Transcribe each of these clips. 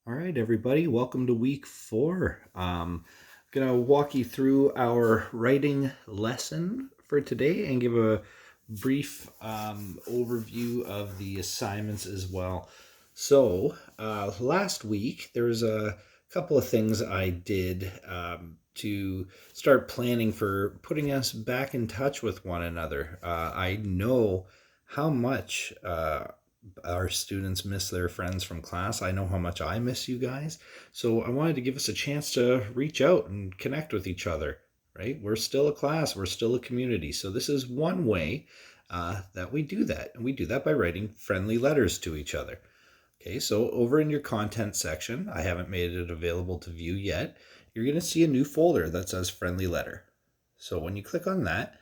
All right, everybody, welcome to week 4. I'm going to walk you through our writing lesson for today and give a brief overview of the assignments as well. So, last week, there was a couple of things I did to start planning for putting us back in touch with one another. I know how much our students miss their friends from class. I know how much I miss you guys. So I wanted to give us a chance to reach out and connect with each other, right? We're still a class, we're still a community. So this is one way that we do that. And we do that by writing friendly letters to each other. Okay, so over in your content section, I haven't made it available to view yet. You're going to see a new folder that says friendly letter. So when you click on that,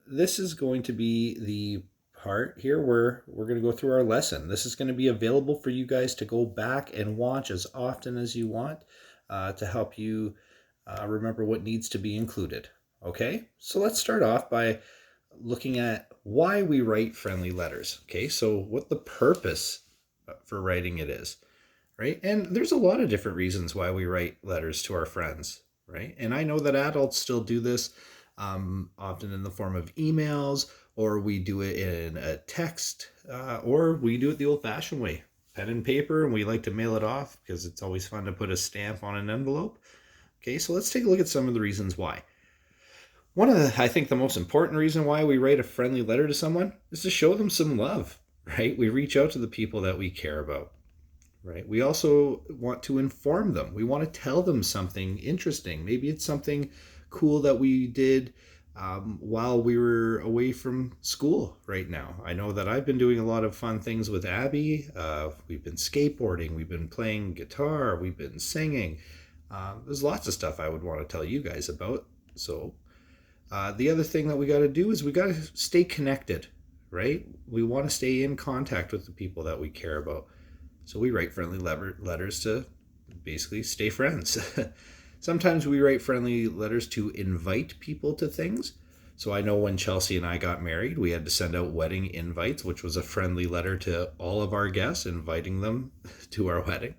this is going to be the part here where we're going to go through our lesson. This is going to be available for you guys to go back and watch as often as you want to help you remember what needs to be included. Okay, so let's start off by looking at why we write friendly letters. Okay, so what the purpose for writing it is, right? And there's a lot of different reasons why we write letters to our friends, right? And I know that adults still do this often in the form of emails, or we do it in a text, or we do it the old-fashioned way, pen and paper, and we like to mail it off because it's always fun to put a stamp on an envelope. Okay, so let's take a look at some of the reasons why. One of the, I think the most important reason why we write a friendly letter to someone is to show them some love, right? We reach out to the people that we care about, right? We also want to inform them. We want to tell them something interesting. Maybe it's something cool that we did while we were away from school right now. I know that I've been doing a lot of fun things with Abby. We've been skateboarding, we've been playing guitar, we've been singing. There's lots of stuff I would want to tell you guys about. So the other thing that we got to do is we got to stay connected, right? We want to stay in contact with the people that we care about. So we write friendly letters to basically stay friends. Sometimes we write friendly letters to invite people to things. So I know when Chelsea and I got married, we had to send out wedding invites, which was a friendly letter to all of our guests, inviting them to our wedding,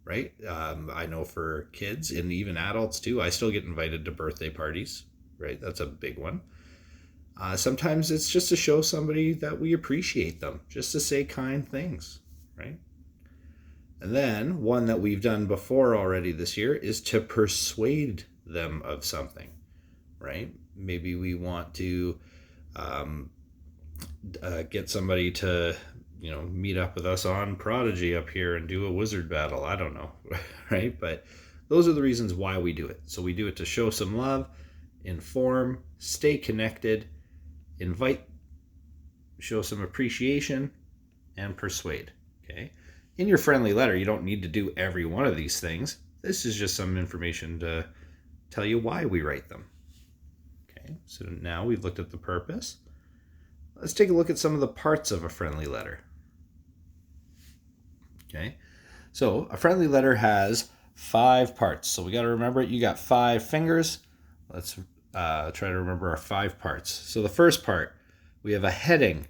right? I know for kids and even adults too, I still get invited to birthday parties, right? That's a big one. Sometimes it's just to show somebody that we appreciate them, just to say kind things, right? And then one that we've done before already this year is to persuade them of something, right? Maybe we want to get somebody to, meet up with us on Prodigy up here and do a wizard battle. I don't know, right? But those are the reasons why we do it. So we do it to show some love, inform, stay connected, invite, show some appreciation, and persuade, okay? In your friendly letter, you don't need to do every one of these things. This is just some information to tell you why we write them. Okay, so now we've looked at the purpose. Let's take a look at some of the parts of a friendly letter. Okay, so a friendly letter has 5 parts. So we got to remember it. You got 5 fingers. Let's try to remember our 5 parts. So the first part, we have a heading,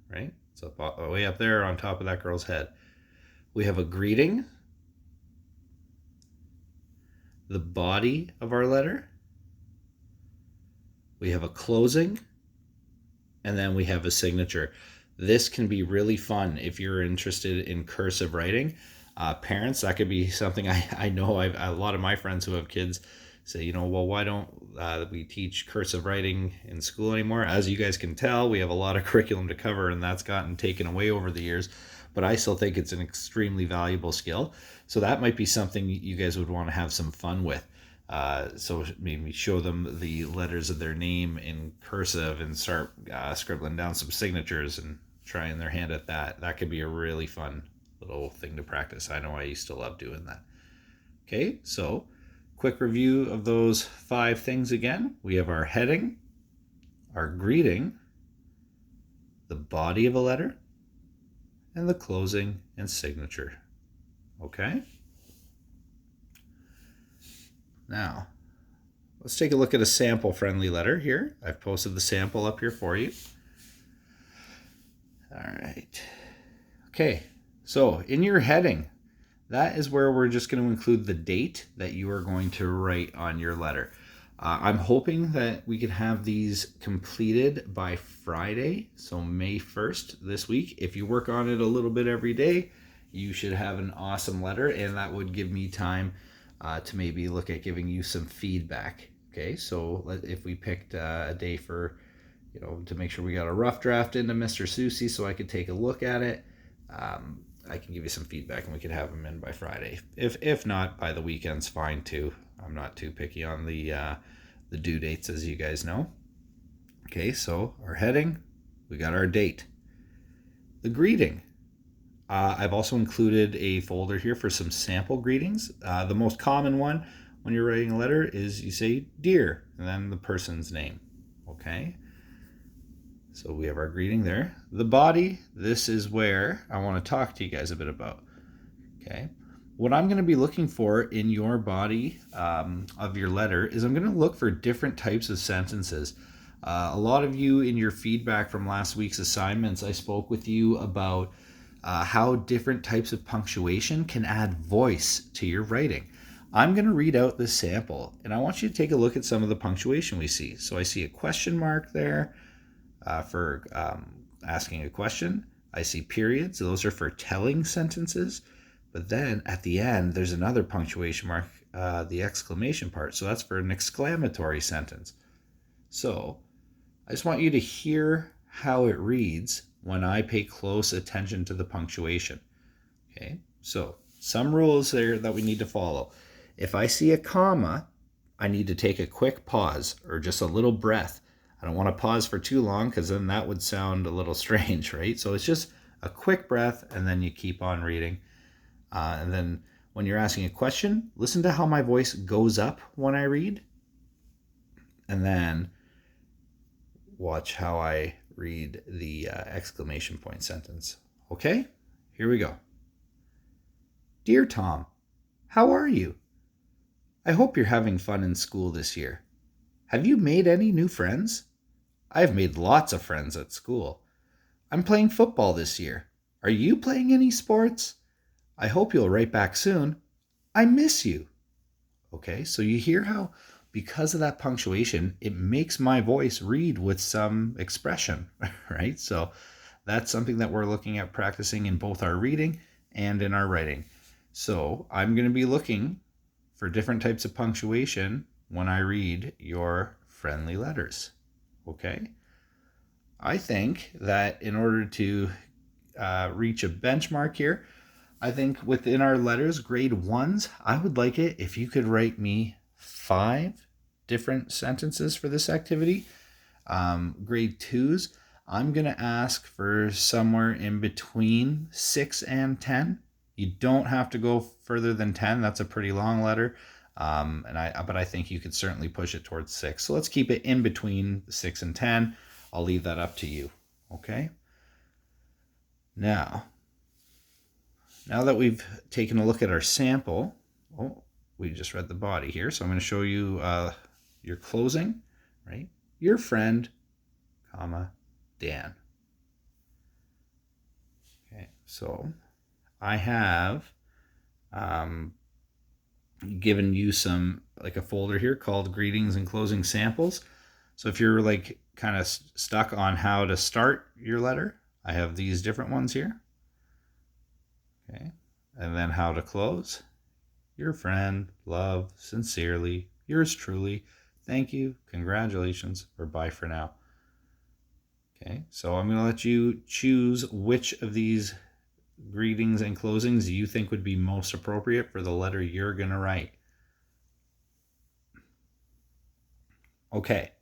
right? It's up, way up there on top of that girl's head. We have a greeting, the body of our letter, we have a closing, and then we have a signature. This can be really fun if you're interested in cursive writing. Parents, that could be something I know a lot of my friends who have kids say, well, why don't we teach cursive writing in school anymore? As you guys can tell, we have a lot of curriculum to cover, and that's gotten taken away over the years. But I still think it's an extremely valuable skill. So that might be something you guys would want to have some fun with. So maybe show them the letters of their name in cursive and start scribbling down some signatures and trying their hand at that. That could be a really fun little thing to practice. I know I used to love doing that. Okay, so quick review of those 5 things again. We have our heading, our greeting, the body of a letter, and the closing and signature. Okay? Now, let's take a look at a sample friendly letter here. I've posted the sample up here for you. All right. Okay, so in your heading, that is where we're just going to include the date that you are going to write on your letter. I'm hoping that we can have these completed by Friday, so May 1st this week. If you work on it a little bit every day, you should have an awesome letter, and that would give me time to maybe look at giving you some feedback. Okay, so if we picked a day for, to make sure we got a rough draft into Mr. Susie so I could take a look at it, I can give you some feedback and we could have them in by Friday. If not, by the weekend's fine too. I'm not too picky on the due dates, as you guys know. Okay, so our heading, we got our date. The greeting. I've also included a folder here for some sample greetings. The most common one when you're writing a letter is you say dear and then the person's name. Okay, so we have our greeting there. The body, this is where I want to talk to you guys a bit about. Okay, what I'm going to be looking for in your body of your letter is I'm going to look for different types of sentences. A lot of you in your feedback from last week's assignments, I spoke with you about how different types of punctuation can add voice to your writing. I'm going to read out this sample, and I want you to take a look at some of the punctuation we see. So I see a question mark there for asking a question. I see periods. Those are for telling sentences. But then at the end, there's another punctuation mark, the exclamation part. So that's for an exclamatory sentence. So I just want you to hear how it reads when I pay close attention to the punctuation. Okay, so some rules there that we need to follow. If I see a comma, I need to take a quick pause or just a little breath. I don't want to pause for too long because then that would sound a little strange, right? So it's just a quick breath and then you keep on reading. And then when you're asking a question, listen to how my voice goes up when I read. And then watch how I read the exclamation point sentence. Okay, here we go. Dear Tom, how are you? I hope you're having fun in school this year. Have you made any new friends? I've made lots of friends at school. I'm playing football this year. Are you playing any sports? I hope you'll write back soon. I miss you. Okay, so you hear how because of that punctuation, it makes my voice read with some expression, right? So that's something that we're looking at practicing in both our reading and in our writing. So I'm going to be looking for different types of punctuation when I read your friendly letters, okay? I think that in order to reach a benchmark here, I think within our letters, grade 1s, I would like it if you could write me 5 different sentences for this activity. Grade 2s, I'm going to ask for somewhere in between 6 and 10. You don't have to go further than 10. That's a pretty long letter. But I think you could certainly push it towards 6. So let's keep it in between 6 and 10. I'll leave that up to you. Okay? Now that we've taken a look at our sample, we just read the body here. So I'm going to show you your closing, right? Your friend, comma, Dan. Okay, so I have given you some, like a folder here called Greetings and Closing Samples. So if you're like kind of stuck on how to start your letter, I have these different ones here. Okay, and then how to close. Your friend, love, sincerely, yours truly, thank you, congratulations, or bye for now. Okay, so I'm going to let you choose which of these greetings and closings you think would be most appropriate for the letter you're going to write. Okay,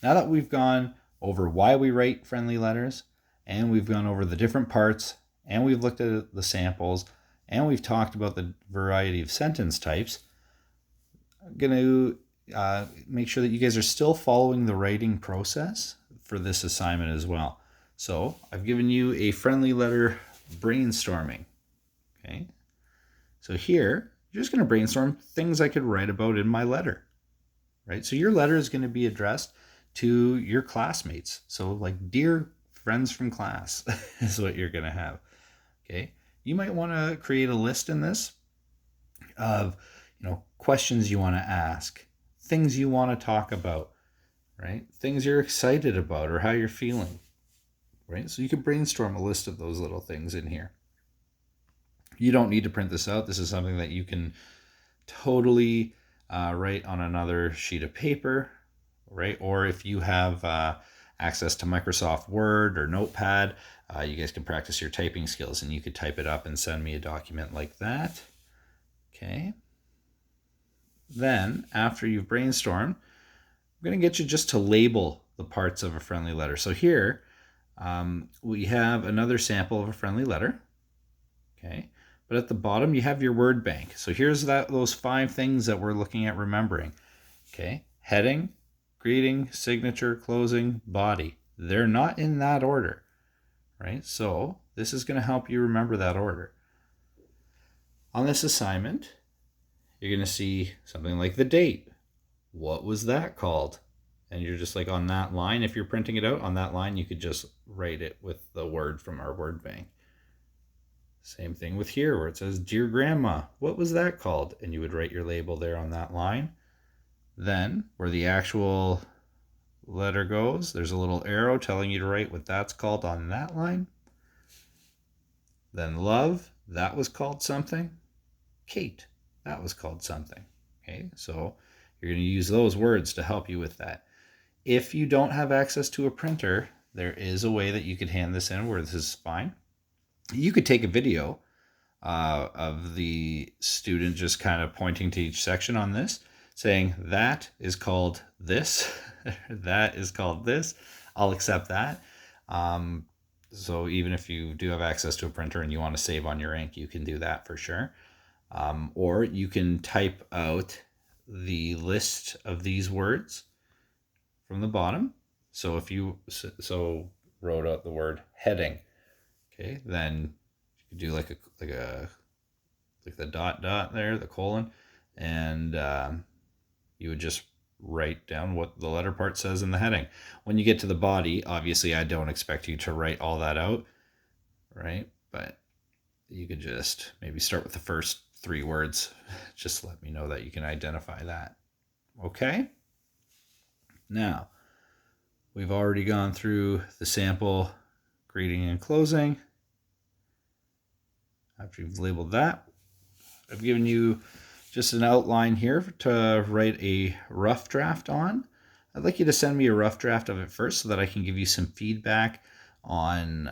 now that we've gone over why we write friendly letters, and we've gone over the different parts, and we've looked at the samples, and we've talked about the variety of sentence types, I'm going to make sure that you guys are still following the writing process for this assignment as well. So I've given you a friendly letter brainstorming. Okay, so here you're just going to brainstorm things I could write about in my letter, right? So your letter is going to be addressed to your classmates. So like, dear friends from class is what you're going to have. Okay, you might want to create a list in this of, questions you want to ask, things you want to talk about, right? Things you're excited about or how you're feeling, right? So you could brainstorm a list of those little things in here. You don't need to print this out. This is something that you can totally write on another sheet of paper, right? Or if you have access to Microsoft Word or Notepad, you guys can practice your typing skills and you could type it up and send me a document like that. Okay. Then, after you've brainstormed, I'm going to get you just to label the parts of a friendly letter. So here, we have another sample of a friendly letter. Okay. But at the bottom, you have your word bank. So here's those 5 things that we're looking at remembering. Okay. Heading, greeting, signature, closing, body. They're not in that order, right? So this is going to help you remember that order. On this assignment, you're going to see something like the date. What was that called? And you're just like on that line, if you're printing it out on that line, you could just write it with the word from our word bank. Same thing with here where it says, Dear Grandma, what was that called? And you would write your label there on that line. Then where the actual letter goes, there's a little arrow telling you to write what that's called on that line. Then love, that was called something. Kate, that was called something. Okay, so you're going to use those words to help you with that. If you don't have access to a printer, there is a way that you could hand this in where this is fine. You could take a video of the student just kind of pointing to each section on this, saying that is called this, that is called this. I'll accept that. So even if you do have access to a printer and you want to save on your ink, you can do that for sure. Or you can type out the list of these words from the bottom. So if you wrote out the word heading, okay, then you could do like the dot there, the colon, and you would just write down what the letter part says in the heading. When you get to the body, obviously I don't expect you to write all that out, right? But you could just maybe start with the first 3 words. Just let me know that you can identify that. Okay? Now, we've already gone through the sample greeting and closing. After you've labeled that, I've given you just an outline here to write a rough draft on. I'd like you to send me a rough draft of it first so that I can give you some feedback on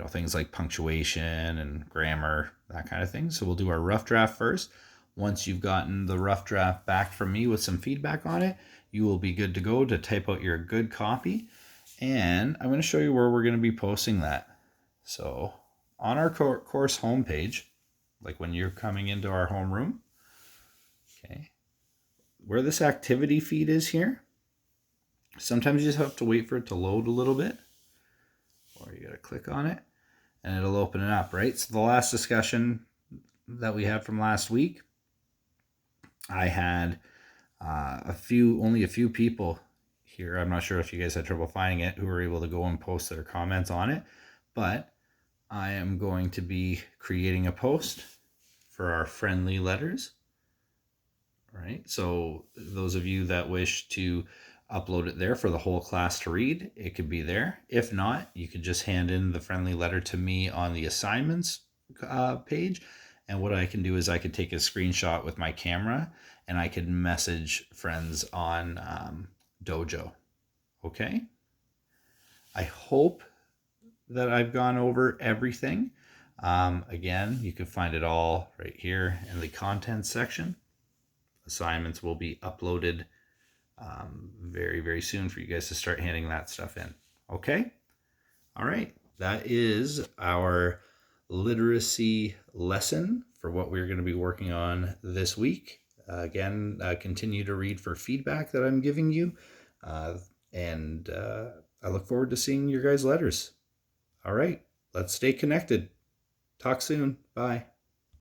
things like punctuation and grammar, that kind of thing. So we'll do our rough draft first. Once you've gotten the rough draft back from me with some feedback on it, you will be good to go to type out your good copy. And I'm going to show you where we're going to be posting that. So on our course homepage, like when you're coming into our homeroom, okay, where this activity feed is here, sometimes you just have to wait for it to load a little bit, or you got to click on it and it'll open it up, right? So the last discussion that we had from last week, I had only a few people here. I'm not sure if you guys had trouble finding it, who were able to go and post their comments on it, but I am going to be creating a post for our friendly letters, right? So those of you that wish to upload it there for the whole class to read, it could be there. If not, you could just hand in the friendly letter to me on the assignments page. And what I can do is I could take a screenshot with my camera and I could message friends on Dojo. Okay? I hope that I've gone over everything. Again, you can find it all right here in the content section. Assignments will be uploaded very, very soon for you guys to start handing that stuff in. Okay? All right. That is our literacy lesson for what we're going to be working on this week. Again, continue to read for feedback that I'm giving you. And I look forward to seeing your guys' letters. All right. Let's stay connected. Talk soon. Bye.